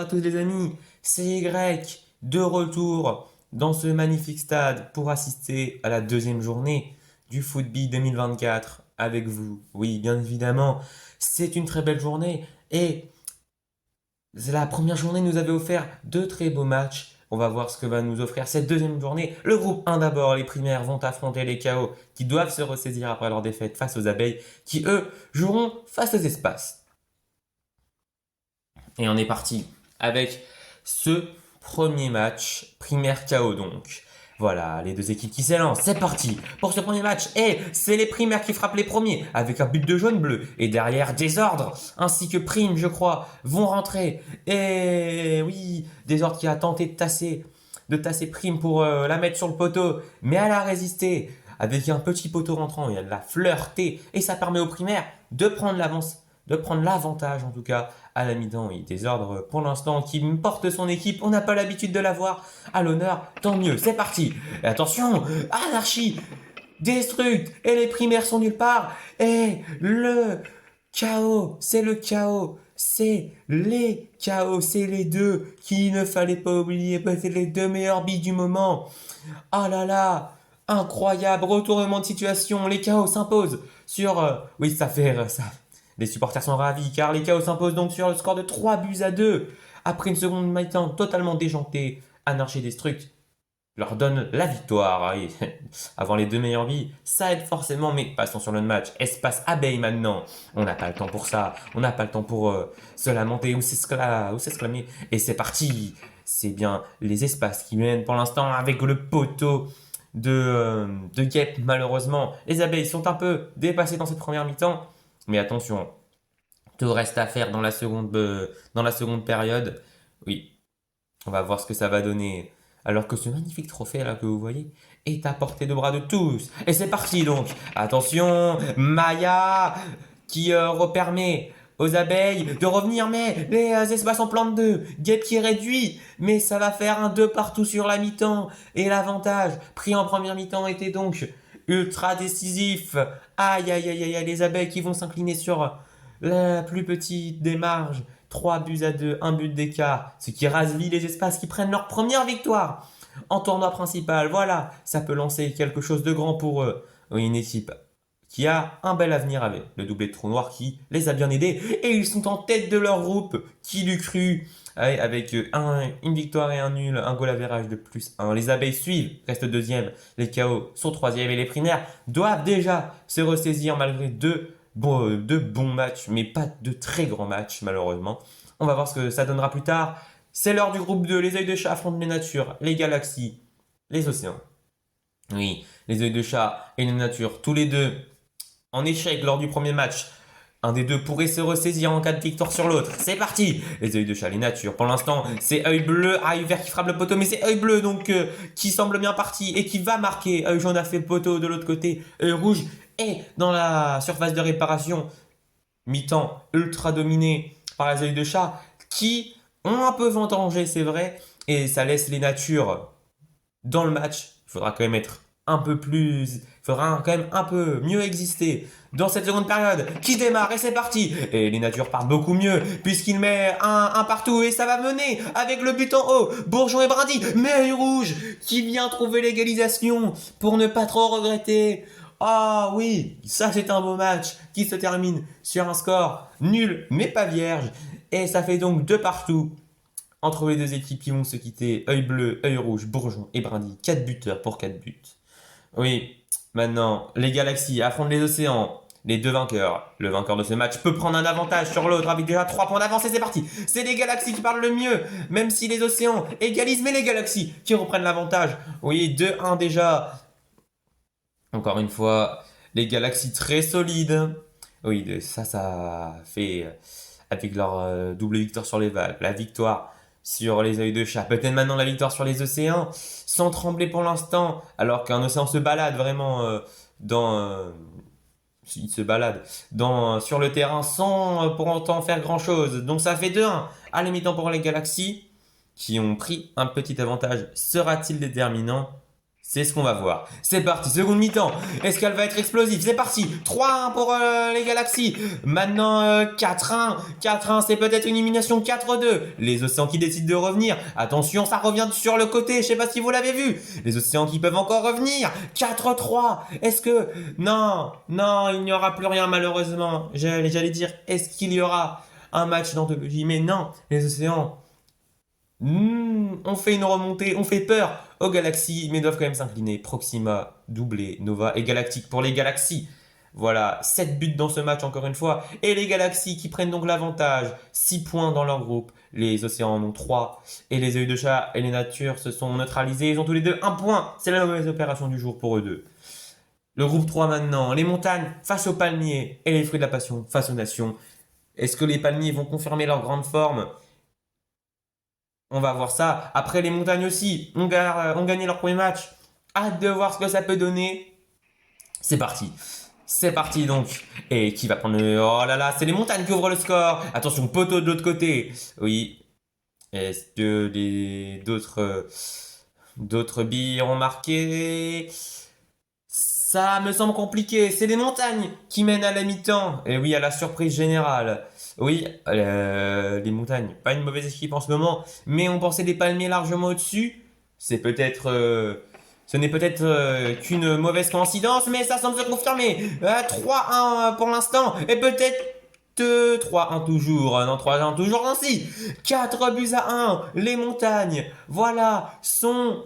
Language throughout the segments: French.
à tous les amis, c'est Y de retour dans ce magnifique stade pour assister à la deuxième journée du Football 2024 avec vous. Oui, bien évidemment, c'est une très belle journée et la première journée nous avait offert deux très beaux matchs. On va voir ce que va nous offrir cette deuxième journée. Le groupe 1 d'abord, les primaires vont affronter les KO qui doivent se ressaisir après leur défaite face aux abeilles qui eux joueront face aux espaces. Et on est parti avec ce premier match, primaire KO donc. Voilà, les deux équipes qui s'élancent, c'est parti pour ce premier match. Et c'est les primaires qui frappent les premiers, avec un but de jaune-bleu. Et derrière, Désordre, ainsi que Prime, je crois, vont rentrer. Et oui, Désordre qui a tenté de tasser Prime pour la mettre sur le poteau, mais elle a résisté. Avec un petit poteau rentrant, il a de la flirter. Et ça permet aux primaires de prendre l'avance, de prendre l'avantage en tout cas à la mi-temps. Oui, Désordre pour l'instant qui porte son équipe, on n'a pas l'habitude de la voir à l'honneur, tant mieux, c'est parti. Et attention, anarchie, Destruct, et les primaires sont nulle part, et le chaos, c'est le chaos. C'est les chaos, c'est les deux qu'il ne fallait pas oublier, c'est les deux meilleurs billes du moment. Oh là là, incroyable retournement de situation, les chaos s'imposent sur... oui, ça fait... ça. Les supporters sont ravis car les chaos s'imposent donc sur le score de 3-2. Après une seconde mi-temps totalement déjantée, Anarchie Destruct leur donne la victoire. Et avant les deux meilleures billes, ça aide forcément, mais passons sur le match. Espace abeille maintenant. On n'a pas le temps pour ça. On n'a pas le temps pour se lamenter ou s'exclamer. Et c'est parti. C'est bien les espaces qui mènent pour l'instant avec le poteau de Gep, malheureusement. Les abeilles sont un peu dépassées dans cette première mi-temps. Mais attention, tout reste à faire dans la seconde période. Oui, on va voir ce que ça va donner. Alors que ce magnifique trophée là que vous voyez est à portée de bras de tous. Et c'est parti donc. Attention, Maya qui permet aux abeilles de revenir, mais les espaces en plante 2. Gep qui réduit, mais ça va faire un 2 partout sur la mi-temps. Et l'avantage pris en première mi-temps était donc ultra décisif. Aïe aïe aïe aïe, les abeilles qui vont s'incliner sur la plus petite des marges. 3-2, un but d'écart, ce qui rasvit les espaces qui prennent leur première victoire en tournoi principal. Voilà, ça peut lancer quelque chose de grand pour eux. Oui, une équipe qui a un bel avenir avec le doublé de Trou Noir qui les a bien aidés et ils sont en tête de leur groupe. Qui l'eût cru? Avec une victoire et un nul, un goal average de +1. Les abeilles suivent, restent deuxième. Les KO sont troisième et les primaires doivent déjà se ressaisir malgré deux bons matchs, mais pas de très grands matchs malheureusement. On va voir ce que ça donnera plus tard. C'est l'heure du groupe 2. Les œils de chat affrontent les natures, les galaxies, les océans. Oui, les œils de chat et les natures, tous les deux en échec lors du premier match. Un des deux pourrait se ressaisir en cas de victoire sur l'autre. C'est parti. Les œils de chat, les natures. Pour l'instant, c'est œil bleu, œil vert qui frappe le poteau, mais c'est œil bleu donc qui semble bien parti et qui va marquer. Œil jaune a fait le poteau de l'autre côté. Œil rouge est dans la surface de réparation. Mi-temps ultra dominé par les œils de chat qui ont un peu ventangé, c'est vrai, et ça laisse les natures dans le match. Il faudra quand même être un peu plus, il faudra quand même un peu mieux exister dans cette seconde période qui démarre et c'est parti. Et les natures partent beaucoup mieux puisqu'il met un partout et ça va mener avec le but en haut. Bourgeon et Brindy, mais œil rouge qui vient trouver l'égalisation pour ne pas trop regretter. Ah oui, ça c'est un beau match qui se termine sur un score nul mais pas vierge. Et ça fait donc 2 partout entre les deux équipes qui vont se quitter. Œil bleu, œil rouge, Bourgeon et Brindy. 4 buteurs pour 4 buts. Oui, maintenant, les galaxies affrontent les océans. Les deux vainqueurs. Le vainqueur de ce match peut prendre un avantage sur l'autre avec déjà 3 points d'avance et c'est parti. C'est les galaxies qui parlent le mieux, même si les océans égalisent, mais les galaxies qui reprennent l'avantage. Oui, 2-1 déjà. Encore une fois, les galaxies très solides. Oui, ça fait avec leur double victoire sur les vagues, la victoire sur les œils de chat, peut-être maintenant la victoire sur les océans, sans trembler pour l'instant, alors qu'un océan se balade vraiment il se balade sur le terrain sans pour autant faire grand-chose. Donc ça fait 2-1 à la mi-temps pour les galaxies qui ont pris un petit avantage. Sera-t-il déterminant? C'est ce qu'on va voir. C'est parti, seconde mi-temps. Est-ce qu'elle va être explosive? C'est parti. 3-1 pour les Galaxies. Maintenant 4-1. 4-1, c'est peut-être une élimination 4-2. Les Océans qui décident de revenir. Attention, ça revient sur le côté. Je sais pas si vous l'avez vu. Les Océans qui peuvent encore revenir. 4-3. Est-ce que... Non, non, il n'y aura plus rien malheureusement. J'allais dire, est-ce qu'il y aura un match d'anthologie? Mais non, les Océans... on fait une remontée, on fait peur aux Galaxies, mais doivent quand même s'incliner. Proxima, doublé, Nova et Galactique pour les Galaxies. Voilà, 7 buts dans ce match encore une fois. Et les Galaxies qui prennent donc l'avantage. 6 points dans leur groupe. Les Océans en ont 3. Et les Œils de Chat et les Natures se sont neutralisés. Ils ont tous les deux 1 point. C'est la mauvaise opération du jour pour eux deux. Le groupe 3 maintenant. Les Montagnes face aux Palmiers. Et les Fruits de la Passion face aux Nations. Est-ce que les Palmiers vont confirmer leur grande forme? On va voir ça. Après, les Montagnes aussi ont gagné leur premier match. Hâte de voir ce que ça peut donner. C'est parti. C'est parti donc. Et qui va prendre le... Oh là là, c'est les Montagnes qui ouvrent le score. Attention, poteau de l'autre côté. Oui. Est-ce que d'autres billes ont marqué? Ça me semble compliqué. C'est les Montagnes qui mènent à la mi-temps. Et oui, à la surprise générale. Oui, les Montagnes, pas une mauvaise équipe en ce moment, mais on pensait des Palmiers largement au-dessus. Ce n'est peut-être qu'une mauvaise coïncidence, mais ça semble se confirmer. 3-1 pour l'instant, et peut-être 3-1 toujours. Non, 3-1 toujours ainsi. 4 buts à 1. Les Montagnes, voilà, ont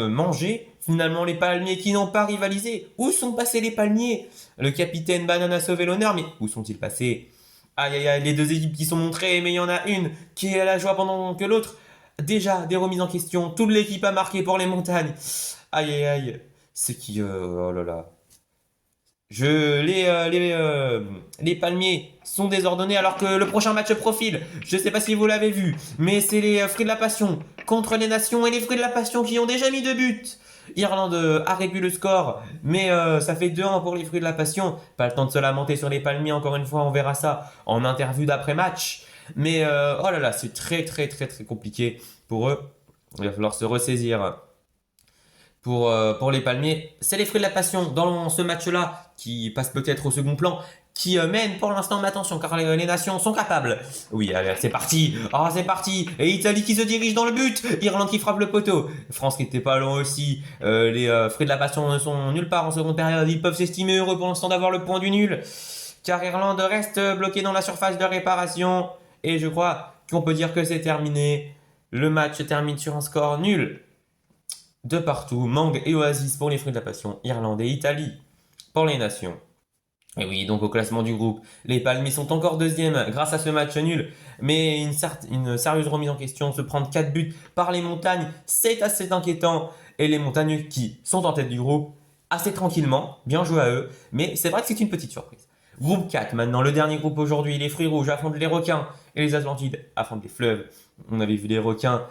mangé. Finalement, les Palmiers qui n'ont pas rivalisé. Où sont passés les Palmiers? Le capitaine Banane a sauvé l'honneur, mais où sont-ils passés? Aïe aïe aïe, les deux équipes qui sont montrées, mais il y en a une qui est à la joie pendant que l'autre. Déjà, des remises en question. Toute l'équipe a marqué pour les Montagnes. Aïe aïe aïe. C'est qui... oh là là. Les Palmiers sont désordonnés alors que le prochain match profile. Je ne sais pas si vous l'avez vu, mais c'est les Fruits de la Passion contre les Nations et les Fruits de la Passion qui ont déjà mis 2 buts. Irlande a réduit le score, mais ça fait 2-1 pour les Fruits de la Passion. Pas le temps de se lamenter sur les Palmiers, encore une fois, on verra ça en interview d'après-match. Mais oh là là, c'est très très très très compliqué pour eux. Il va falloir se ressaisir. Pour les Palmiers, c'est les Fruits de la Passion dans ce match-là qui passe peut-être au second plan, qui mène pour l'instant, mais attention car les nations sont capables. Oui, allez, c'est parti. Ah, c'est parti. Et Italie qui se dirige dans le but. Irlande qui frappe le poteau. France qui était pas loin aussi. Les Fruits de la Passion ne sont nulle part en seconde période. Ils peuvent s'estimer heureux pour l'instant d'avoir le point du nul, car Irlande reste bloquée dans la surface de réparation. Et je crois qu'on peut dire que c'est terminé. Le match se termine sur un score nul. De partout, Mangue et Oasis pour les Fruits de la Passion, Irlande et Italie pour les Nations. Et oui, donc au classement du groupe, les Palmiers sont encore deuxième grâce à ce match nul, mais une sérieuse remise en question, se prendre 4 buts par les Montagnes, c'est assez inquiétant. Et les Montagnes qui sont en tête du groupe, assez tranquillement, bien joué à eux, mais c'est vrai que c'est une petite surprise. Groupe 4, maintenant le dernier groupe aujourd'hui, les Fruits Rouges affrontent les Requins et les Atlantides affrontent les Fleuves. On avait vu les Requins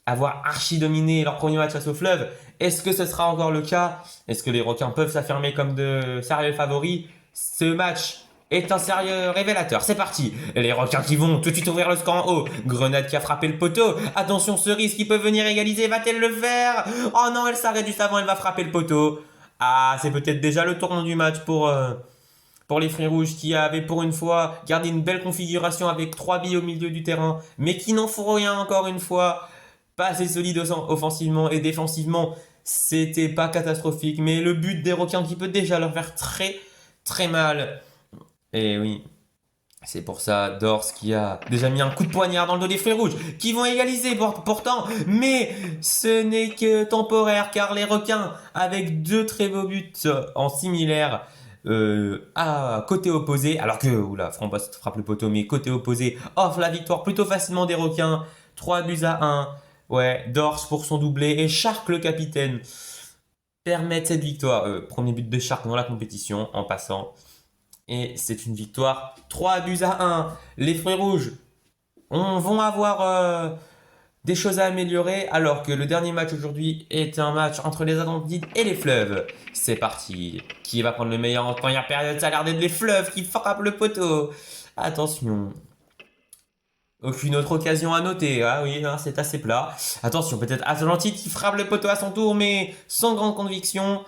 avoir archi dominé leur premier match face au Fleuve. Est-ce que ce sera encore le cas? Est-ce que les Requins peuvent s'affirmer comme de sérieux favoris? Ce match est un sérieux révélateur. C'est parti. Les Requins qui vont tout de suite ouvrir le score en haut. Grenade qui a frappé le poteau. Attention, Cerise qui peut venir égaliser. Va-t-elle le faire? Oh non, elle s'arrête juste avant. Elle va frapper le poteau. Ah, c'est peut-être déjà le tournant du match pour les Fruits Rouges qui avaient pour une fois gardé une belle configuration avec 3 billes au milieu du terrain, mais qui n'en font rien encore une fois. Pas assez solide offensivement et défensivement, c'était pas catastrophique, mais le but des Requins qui peut déjà leur faire très très mal. Et oui, c'est pour ça Dors qui a déjà mis un coup de poignard dans le dos des Fruits Rouges, qui vont égaliser pourtant, mais ce n'est que temporaire, car les Requins, avec 2 très beaux buts en similaire, à côté opposé, alors que Framboise frappe le poteau, mais côté opposé offre la victoire plutôt facilement des Requins, 3 buts à 1. Ouais, Dorsch pour son doublé et Shark le capitaine permettent cette victoire. Premier but de Shark dans la compétition en passant. Et c'est une victoire 3 buts à 1. Les Fruits Rouges vont avoir des choses à améliorer alors que le dernier match aujourd'hui est un match entre les Atlantides et les Fleuves. C'est parti. Qui va prendre le meilleur en première période? Ça a l'air d'être les Fleuves qui frappent le poteau. Attention. Aucune autre occasion à noter. Ah oui, hein, c'est assez plat. Attention, peut-être Atlantide qui frappe le poteau à son tour, mais sans grande conviction.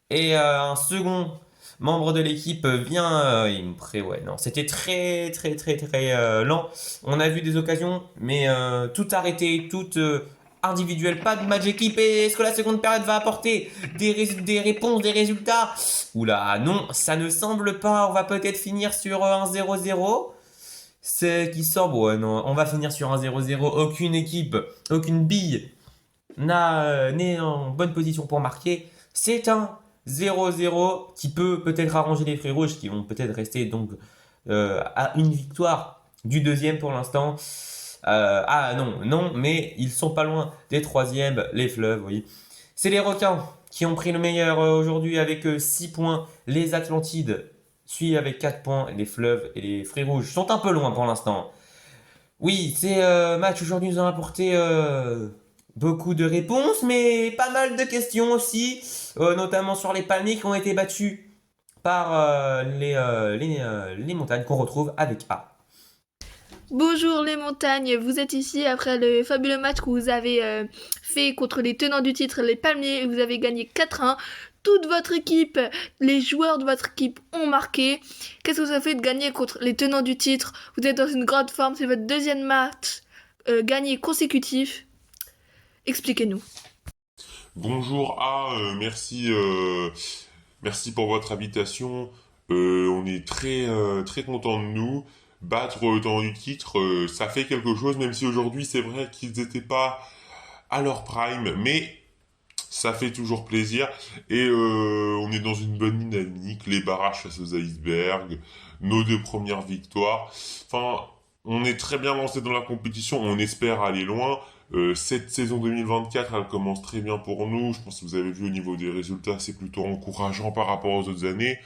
Et un second membre de l'équipe vient. Ouais, non, c'était très, très, très, très lent. On a vu des occasions, mais tout arrêté, tout individuel, pas de match équipe. Et est-ce que la seconde période va apporter des réponses, des résultats? Oula, non, ça ne semble pas. On va peut-être finir sur un 0-0. C'est qui sort, bon, ouais, non, on va finir sur un 0-0. Aucune équipe, aucune bille n'est en bonne position pour marquer. C'est un 0-0 qui peut peut-être arranger les Frais Rouges qui vont peut-être rester donc à une victoire du deuxième pour l'instant. Ah non, non, mais ils sont pas loin des troisièmes, les Fleuves, oui. C'est les Requins qui ont pris le meilleur aujourd'hui avec 6 points. Les Atlantides suivent avec 4 points. Les Fleuves et les Frais Rouges sont un peu loin pour l'instant. Oui, ces matchs aujourd'hui nous ont apporté beaucoup de réponses, mais pas mal de questions aussi, notamment sur les palmiers qui ont été battus par les montagnes qu'on retrouve avec A. Bonjour les montagnes, vous êtes ici après le fabuleux match que vous avez fait contre les tenants du titre, les Palmiers, et vous avez gagné 4-1. Toute votre équipe, les joueurs de votre équipe ont marqué. Qu'est-ce que ça fait de gagner contre les tenants du titre? Vous êtes dans une grande forme, c'est votre deuxième match gagné consécutif. Expliquez-nous. Bonjour merci, merci pour votre invitation. On est très content de nous. Battre dans du titre, ça fait quelque chose, même si aujourd'hui c'est vrai qu'ils n'étaient pas à leur prime, mais ça fait toujours plaisir. Et on est dans une bonne dynamique. Les barrages face aux icebergs, nos deux premières victoires. Enfin, on est très bien lancé dans la compétition. On espère aller loin. Cette saison 2024, elle commence très bien pour nous. Je pense que vous avez vu au niveau des résultats, c'est plutôt encourageant par rapport aux autres années.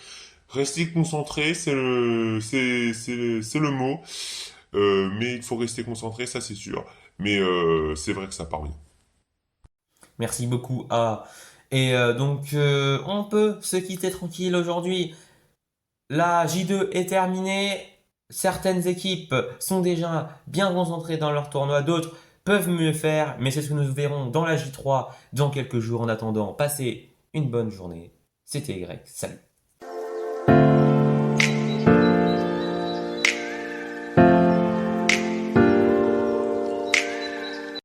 Restez concentrés, c'est le mot. Mais il faut rester concentré, ça c'est sûr. Mais c'est vrai que ça part bien. Merci beaucoup A. Et donc on peut se quitter tranquille aujourd'hui. La J2 est terminée. Certaines équipes sont déjà bien concentrées dans leur tournoi, d'autres peuvent mieux faire, mais c'est ce que nous verrons dans la J3 dans quelques jours. En attendant, passez une bonne journée. C'était Y, salut.